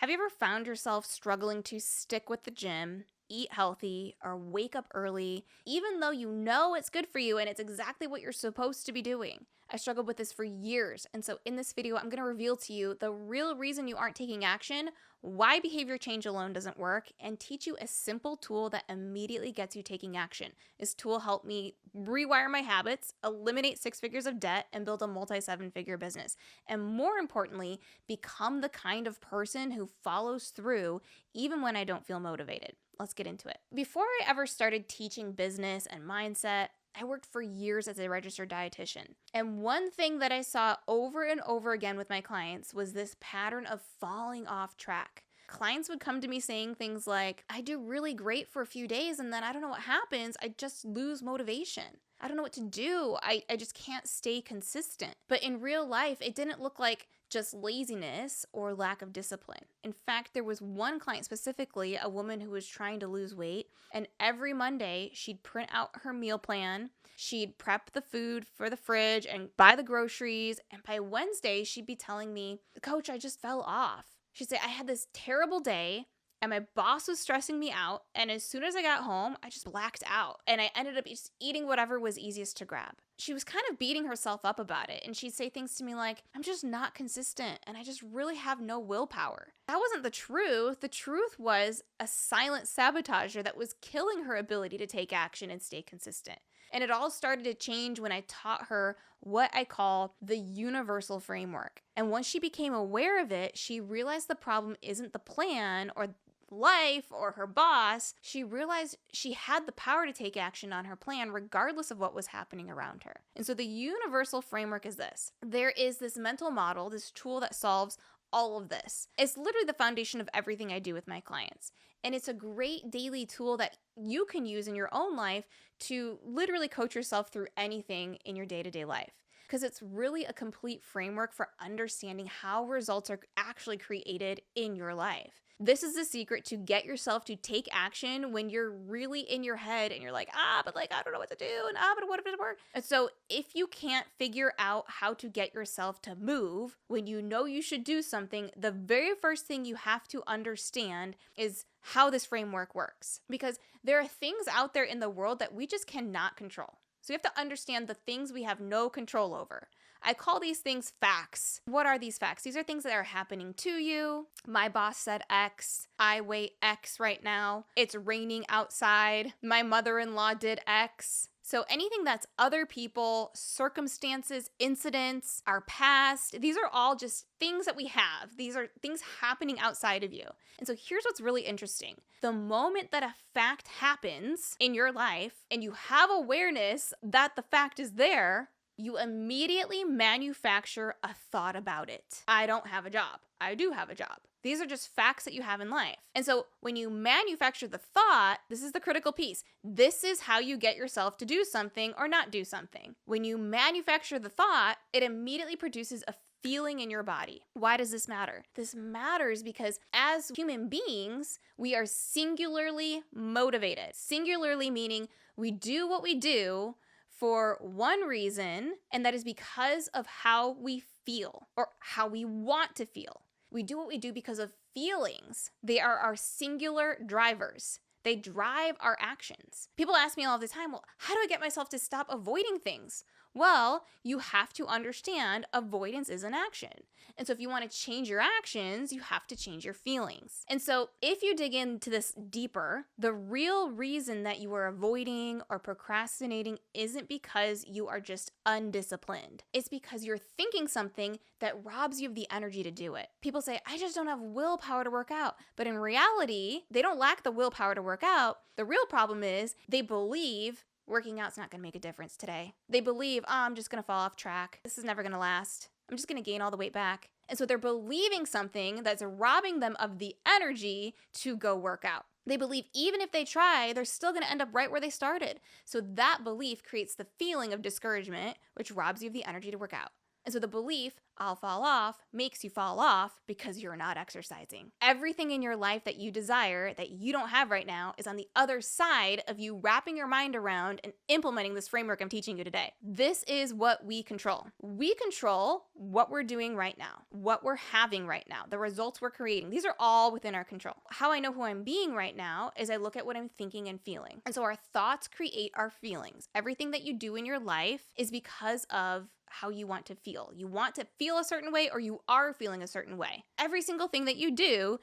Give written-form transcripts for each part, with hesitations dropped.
Have you ever found yourself struggling to stick with the gym, eat healthy, or wake up early, even though you know it's good for you and it's exactly what you're supposed to be doing? I struggled with this for years, and so in this video, I'm going to reveal to you the real reason you aren't taking action, why behavior change alone doesn't work, and teach you a simple tool that immediately gets you taking action. This tool helped me rewire my habits, eliminate 6 figures of debt, and build a multi-7-figure business. And more importantly, become the kind of person who follows through even when I don't feel motivated. Let's get into it. Before I ever started teaching business and mindset, I worked for years as a registered dietitian. And one thing that I saw over and over again with my clients was this pattern of falling off track. Clients would come to me saying things like, I do really great for a few days and then I don't know what happens. I just lose motivation. I don't know what to do. I just can't stay consistent. But in real life, it didn't look like just laziness or lack of discipline. In fact, there was one client specifically, a woman who was trying to lose weight, and every Monday she'd print out her meal plan, she'd prep the food for the fridge and buy the groceries, and by Wednesday she'd be telling me, Coach, I just fell off. She'd say, I had this terrible day, and my boss was stressing me out, and as soon as I got home, I just blacked out, and I ended up just eating whatever was easiest to grab. She was kind of beating herself up about it, and she'd say things to me like, I'm just not consistent, and I just really have no willpower. That wasn't the truth. The truth was a silent sabotager that was killing her ability to take action and stay consistent. And it all started to change when I taught her what I call the universal framework. And once she became aware of it, she realized the problem isn't the plan or life or her boss. She realized she had the power to take action on her plan regardless of what was happening around her. And so the universal framework is this. There is this mental model, this tool that solves all of this. It's literally the foundation of everything I do with my clients. And it's a great daily tool that you can use in your own life to literally coach yourself through anything in your day-to-day life. Because it's really a complete framework for understanding how results are actually created in your life. This is the secret to get yourself to take action when you're really in your head and you're like, but I don't know what to do, and but what if it work? And so if you can't figure out how to get yourself to move when you know you should do something, the very first thing you have to understand is how this framework works. Because there are things out there in the world that we just cannot control. So you have to understand the things we have no control over. I call these things facts. What are these facts? These are things that are happening to you. My boss said X. I weigh X right now. It's raining outside. My mother-in-law did X. So anything that's other people, circumstances, incidents, our past, these are all just things that we have. These are things happening outside of you. And so here's what's really interesting. The moment that a fact happens in your life and you have awareness that the fact is there, you immediately manufacture a thought about it. I don't have a job. I do have a job. These are just facts that you have in life. And so when you manufacture the thought, this is the critical piece. This is how you get yourself to do something or not do something. When you manufacture the thought, it immediately produces a feeling in your body. Why does this matter? This matters because as human beings, we are singularly motivated. Singularly meaning we do what we do for one reason, and that is because of how we feel or how we want to feel. We do what we do because of feelings. They are our singular drivers. They drive our actions. People ask me all the time, well, how do I get myself to stop avoiding things? Well, you have to understand avoidance is an action. And so if you want to change your actions, you have to change your feelings. And so if you dig into this deeper, the real reason that you are avoiding or procrastinating isn't because you are just undisciplined. It's because you're thinking something that robs you of the energy to do it. People say, I just don't have willpower to work out. But in reality, they don't lack the willpower to work out. The real problem is they believe working out's not going to make a difference today. They believe, I'm just going to fall off track. This is never going to last. I'm just going to gain all the weight back. And so they're believing something that's robbing them of the energy to go work out. They believe even if they try, they're still going to end up right where they started. So that belief creates the feeling of discouragement, which robs you of the energy to work out. And so the belief, I'll fall off makes you fall off because you're not exercising. Everything in your life that you desire that you don't have right now is on the other side of you wrapping your mind around and implementing this framework I'm teaching you today. This is what we control. We control what we're doing right now, what we're having right now, the results we're creating. These are all within our control. How I know who I'm being right now is I look at what I'm thinking and feeling. And so our thoughts create our feelings. Everything that you do in your life is because of how you want to feel. You want to feel a certain way or you are feeling a certain way. Every single thing that you do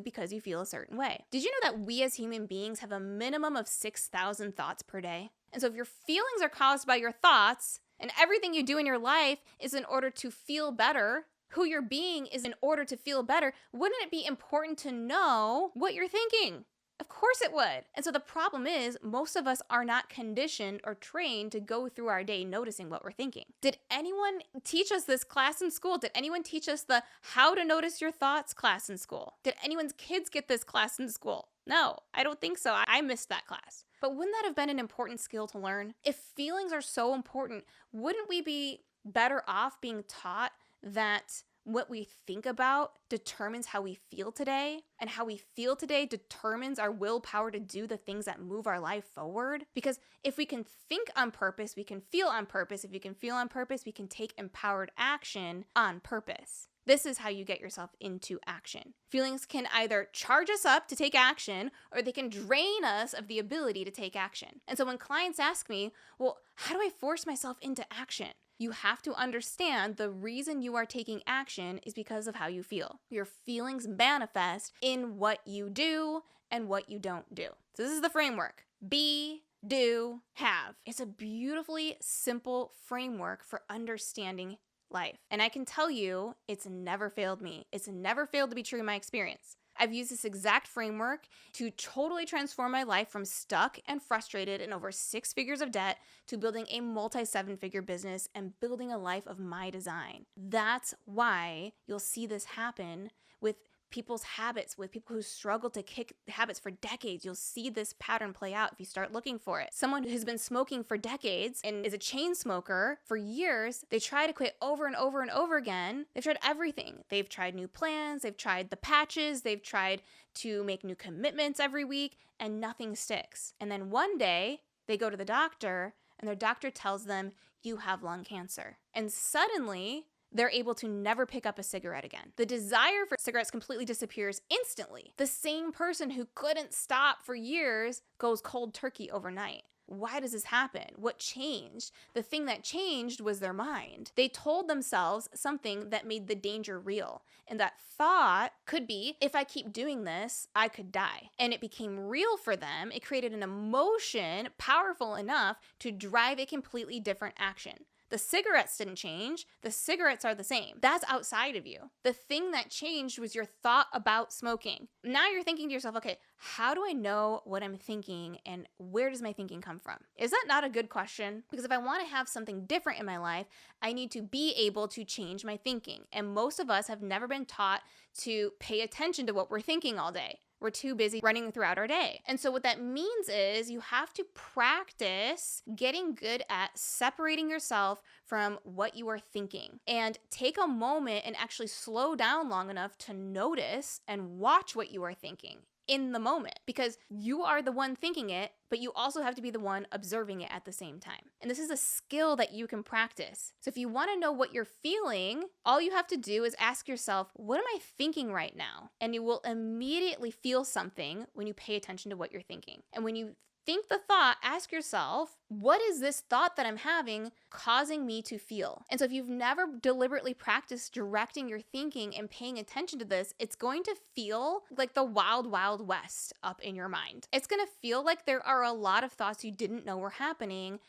because you feel a certain way. Did you know that we as human beings have a minimum of 6,000 thoughts per day? And so if your feelings are caused by your thoughts and everything you do in your life is in order to feel better, who you're being is in order to feel better, wouldn't it be important to know what you're thinking? Of course it would. And so the problem is most of us are not conditioned or trained to go through our day noticing what we're thinking. Did anyone teach us this class in school? Did anyone teach us the how to notice your thoughts class in school? Did anyone's kids get this class in school? No, I don't think so. I missed that class. But wouldn't that have been an important skill to learn? If feelings are so important, wouldn't we be better off being taught that what we think about determines how we feel today, and how we feel today determines our willpower to do the things that move our life forward? Because if we can think on purpose, we can feel on purpose. If you can feel on purpose, we can take empowered action on purpose. This is how you get yourself into action. Feelings can either charge us up to take action, or they can drain us of the ability to take action. And so when clients ask me, well, how do I force myself into action? You have to understand the reason you are taking action is because of how you feel. Your feelings manifest in what you do and what you don't do. So this is the framework. Be, do, have. It's a beautifully simple framework for understanding life. And I can tell you, it's never failed me. It's never failed to be true in my experience. I've used this exact framework to totally transform my life from stuck and frustrated and over 6 figures of debt to building a multi-7-figure business and building a life of my design. That's why you'll see this happen with people's habits, with people who struggle to kick habits for decades. You'll see this pattern play out if you start looking for it. Someone who's been smoking for decades and is a chain smoker for years, they try to quit over and over and over again. They've tried everything. They've tried new plans, they've tried the patches, they've tried to make new commitments every week, and nothing sticks. And then one day, they go to the doctor, and their doctor tells them, you have lung cancer. And suddenly, they're able to never pick up a cigarette again. The desire for cigarettes completely disappears instantly. The same person who couldn't stop for years goes cold turkey overnight. Why does this happen? What changed? The thing that changed was their mind. They told themselves something that made the danger real. And that thought could be, if I keep doing this, I could die. And it became real for them. It created an emotion powerful enough to drive a completely different action. The cigarettes didn't change. The cigarettes are the same. That's outside of you. The thing that changed was your thought about smoking. Now you're thinking to yourself, okay, how do I know what I'm thinking and where does my thinking come from? Is that not a good question? Because if I want to have something different in my life, I need to be able to change my thinking. And most of us have never been taught to pay attention to what we're thinking all day. We're too busy running throughout our day. And so what that means is you have to practice getting good at separating yourself from what you are thinking and take a moment and actually slow down long enough to notice and watch what you are thinking in the moment, because you are the one thinking it, but you also have to be the one observing it at the same time. And this is a skill that you can practice. So if you want to know what you're feeling, all you have to do is ask yourself, what am I thinking right now? And you will immediately feel something when you pay attention to what you're thinking. And when you think the thought, ask yourself, what is this thought that I'm having causing me to feel? And so if you've never deliberately practiced directing your thinking and paying attention to this, it's going to feel like the wild, wild west up in your mind. It's going to feel like there are a lot of thoughts you didn't know were happening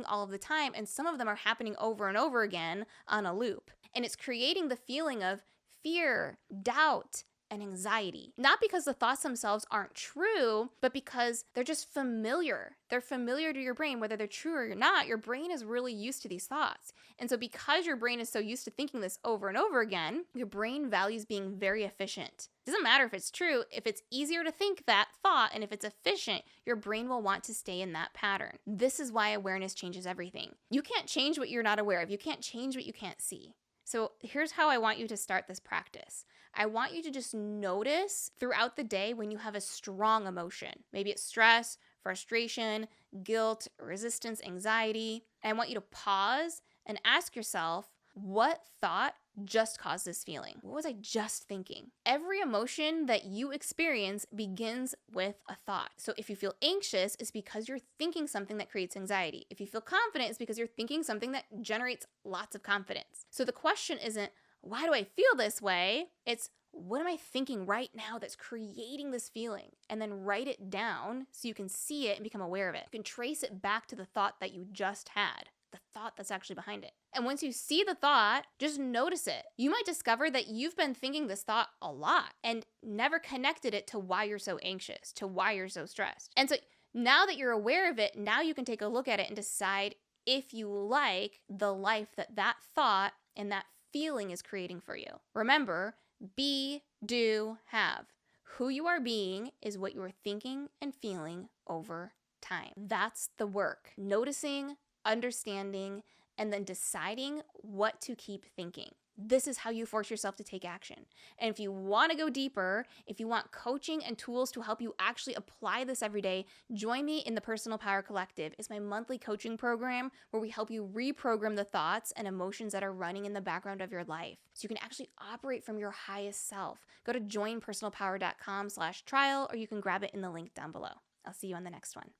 all of the time, and some of them are happening over and over again on a loop. And it's creating the feeling of fear, doubt, and anxiety. Not because the thoughts themselves aren't true, but because they're just familiar. They're familiar to your brain, whether they're true or not. Your brain is really used to these thoughts. And so because your brain is so used to thinking this over and over again, your brain values being very efficient. It doesn't matter if it's true. If it's easier to think that thought and if it's efficient, your brain will want to stay in that pattern. This is why awareness changes everything. You can't change what you're not aware of. You can't change what you can't see. So here's how I want you to start this practice. I want you to just notice throughout the day when you have a strong emotion. Maybe it's stress, frustration, guilt, resistance, anxiety. And I want you to pause and ask yourself, what thought just caused this feeling? What was I just thinking? Every emotion that you experience begins with a thought. So if you feel anxious, it's because you're thinking something that creates anxiety. If you feel confident, it's because you're thinking something that generates lots of confidence. So the question isn't, why do I feel this way? It's, what am I thinking right now that's creating this feeling? And then write it down so you can see it and become aware of it. You can trace it back to the thought that you just had, the thought that's actually behind it. And once you see the thought, just notice it. You might discover that you've been thinking this thought a lot and never connected it to why you're so anxious, to why you're so stressed. And so now that you're aware of it, now you can take a look at it and decide if you like the life that that thought and that feeling is creating for you. Remember, be, do, have. Who you are being is what you are thinking and feeling over time. That's the work. Noticing, understanding, and then deciding what to keep thinking. This is how you force yourself to take action. And if you want to go deeper, if you want coaching and tools to help you actually apply this every day, join me in the Personal Power Collective. It's my monthly coaching program where we help you reprogram the thoughts and emotions that are running in the background of your life so you can actually operate from your highest self. Go to joinpersonalpower.com/trial, or you can grab it in the link down below. I'll see you on the next one.